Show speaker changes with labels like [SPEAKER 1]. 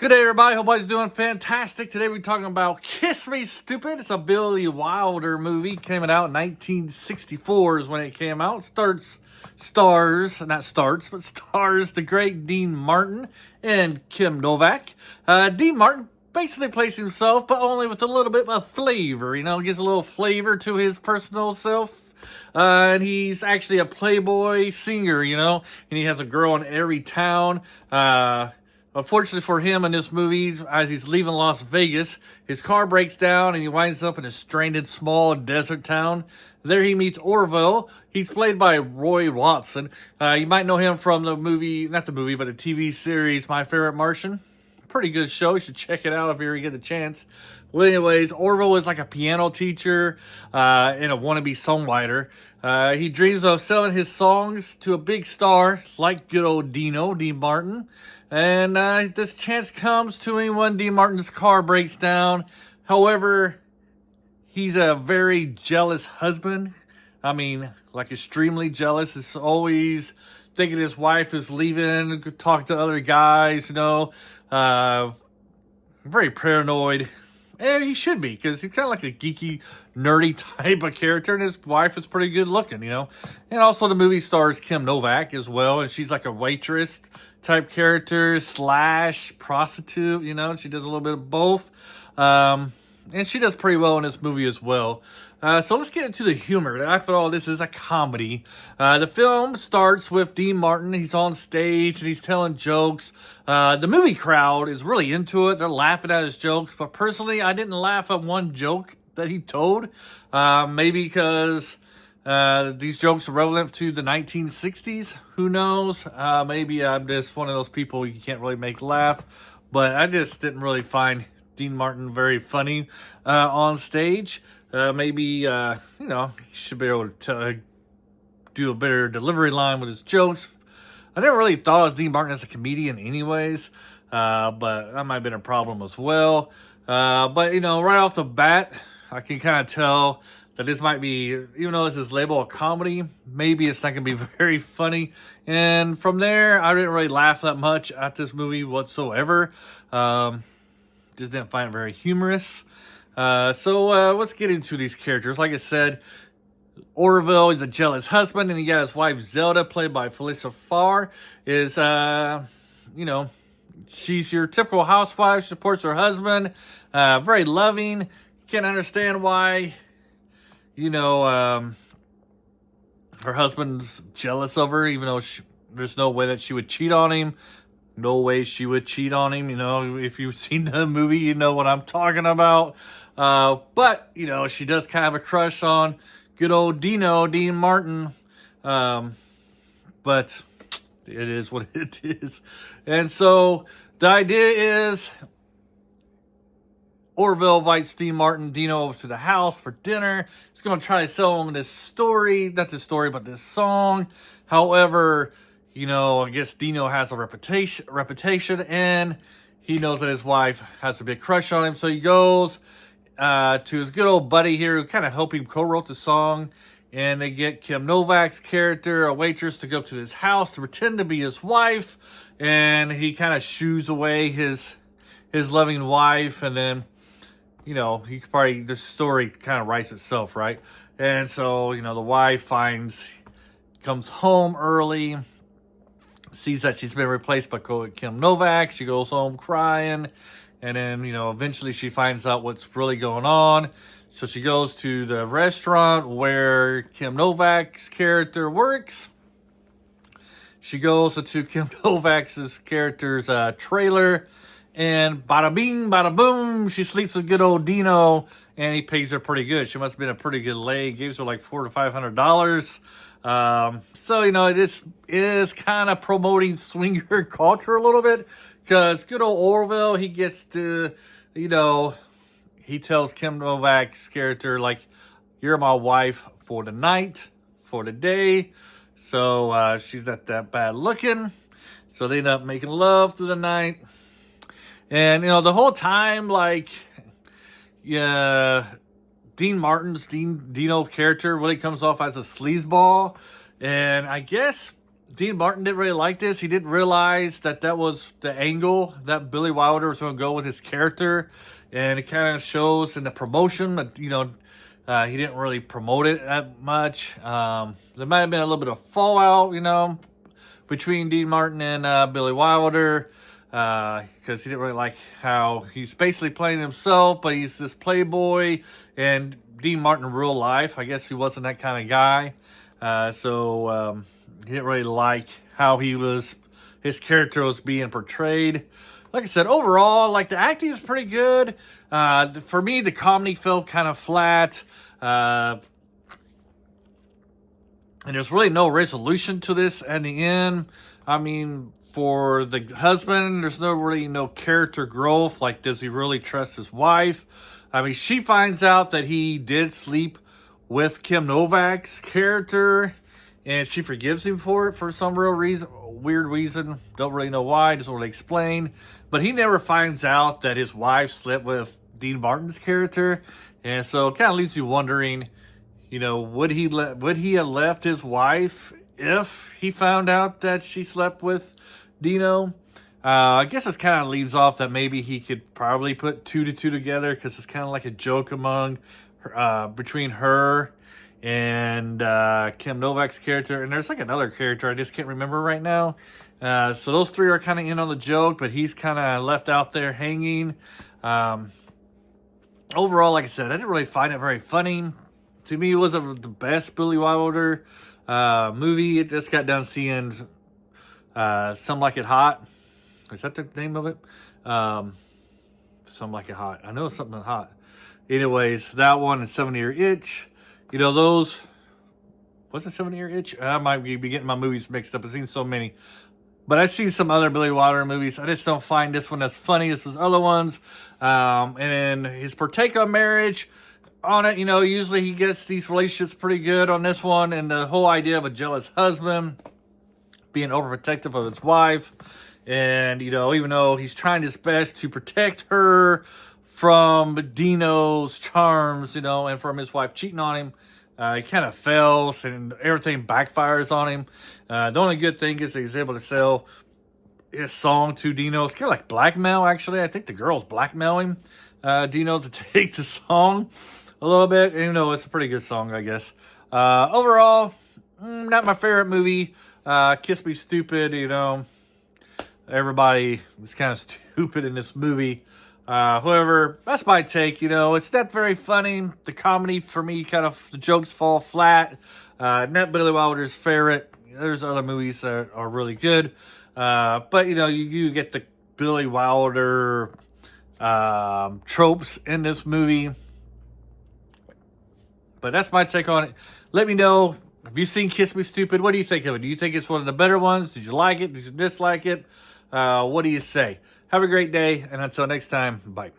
[SPEAKER 1] Good day, everybody. Hope everybody's doing fantastic. Today we're talking about Kiss Me Stupid. It's a Billy Wilder movie. Came out in 1964 is when it came out. Stars the great Dean Martin and Kim Novak. Dean Martin basically plays himself, but only with a little bit of flavor. Gives a little flavor to his personal self. And he's actually a playboy singer, and he has a girl in every town. Unfortunately for him in this movie, as he's leaving Las Vegas, his car breaks down and he winds up in a stranded small desert town. There he meets Orville. He's played by Roy Watson. You might know him from the TV series My Favorite Martian. Pretty good show. You should check it out if you ever get a chance. Well, anyways, Orville is like a piano teacher and a wannabe songwriter. He dreams of selling his songs to a big star like good old Dean Martin. And this chance comes to him when Dean Martin's car breaks down. However, he's a very jealous husband. Extremely jealous. He's always thinking his wife is leaving, talk to other guys, very paranoid. And he should be, because he's kind of like a geeky, nerdy type of character, and his wife is pretty good looking, And also the movie stars Kim Novak as well, and she's like a waitress type character / prostitute, She does a little bit of both. And she does pretty well in this movie as well. So let's get into the humor. After all, this is a comedy. The film starts with Dean Martin. He's on stage and he's telling jokes. The movie crowd is really into it. They're laughing at his jokes. But personally, I didn't laugh at one joke that he told. Maybe because these jokes are relevant to the 1960s. Who knows? Maybe I'm just one of those people you can't really make laugh. But I just didn't really find Dean Martin very funny on stage. Maybe he should be able to do a better delivery line with his jokes. I never really thought of Dean Martin as a comedian anyways, but that might have been a problem as well. But right off the bat, I can kind of tell that this might be, even though this is labeled a comedy, maybe it's not going to be very funny. And from there, I didn't really laugh that much at this movie whatsoever. Just didn't find it very humorous. So let's get into these characters. Like I said, Orville is a jealous husband, and you got his wife Zelda, played by Felicia Farr. She's your typical housewife. She supports her husband, very loving. You can't understand why, her husband's jealous of her, even though there's no way that she would cheat on him. No way she would cheat on him. If you've seen the movie, you know what I'm talking about. But, she does kind of have a crush on good old Dean Martin. But it is what it is. And so the idea is Orville invites Dino over to the house for dinner. He's going to try to sell him this song. However, I guess Dino has a reputation, and he knows that his wife has a big crush on him. So he goes to his good old buddy here, who kind of helped him co-wrote the song. And they get Kim Novak's character, a waitress, to go to his house to pretend to be his wife. And he kind of shoos away his loving wife. And then, the story kind of writes itself, right? And so, the wife comes home early, sees that she's been replaced by Kim Novak. She goes home crying. And then, eventually she finds out what's really going on. So she goes to the restaurant where Kim Novak's character works. She goes to Kim Novak's character's trailer. And bada bing, bada boom, she sleeps with good old Dino. And he pays her pretty good. She must have been a pretty good lay. Gives her like $400 to $500. This is kind of promoting swinger culture a little bit, because good old Orville, he gets to, he tells Kim Novak's character, like, you're my wife for the night, for the day. So she's not that bad looking. So they end up making love through the night. And, the whole time, Dean Martin's Dino character really comes off as a sleazeball. And I guess Dean Martin didn't really like this. He didn't realize that that was the angle that Billy Wilder was going to go with his character. And it kind of shows in the promotion that, he didn't really promote it that much. There might have been a little bit of fallout, between Dean Martin and Billy Wilder. Because he didn't really like how he's basically playing himself, but he's this playboy. And Dean Martin in real life, I guess he wasn't that kind of guy. So he didn't really like how his character was being portrayed. Like I said, overall, like the acting is pretty good. For me, the comedy felt kind of flat. And there's really no resolution to this at the end. I mean, for the husband, there's no character growth. Like, does he really trust his wife? I mean, she finds out that he did sleep with Kim Novak's character, and she forgives him for it for some weird reason. Don't really know why, doesn't really explain. But he never finds out that his wife slept with Dean Martin's character. And so it kind of leaves you wondering, would he have left his wife if he found out that she slept with Dino? I guess this kind of leaves off that maybe he could probably put 2 to 2 together, because it's kind of like a joke between her and Kim Novak's character. And there's like another character I just can't remember right now. So those three are kind of in on the joke, but he's kind of left out there hanging. Overall, like I said, I didn't really find it very funny. To me, it wasn't the best Billy Wilder movie. It just got done seeing Some Like It Hot. Is that the name of it? Some Like It Hot. I know it's something hot. Anyways, that one and 70 Year Itch. Those... What's a 70 Year Itch? I might be getting my movies mixed up. I've seen so many. But I've seen some other Billy Wilder movies. I just don't find this one as funny as his other ones. And his partake on marriage, on it, usually he gets these relationships pretty good on this one. And the whole idea of a jealous husband being overprotective of his wife. And, even though he's trying his best to protect her from Dino's charms, and from his wife cheating on him, he kind of fails and everything backfires on him. The only good thing is that he's able to sell his song to Dino. It's kind of like blackmail, actually. I think the girl's blackmailing Dino to take the song a little bit. Even though it's a pretty good song, I guess. Overall, not my favorite movie. Kiss Me Stupid, everybody was kind of stupid in this movie. However, that's my take. It's not very funny. The comedy, for me, the jokes fall flat. Not Billy Wilder's favorite. There's other movies that are really good. But, you get the Billy Wilder tropes in this movie. But that's my take on it. Let me know. Have you seen Kiss Me Stupid? What do you think of it? Do you think it's one of the better ones? Did you like it? Did you dislike it? What do you say? Have a great day, and until next time, bye.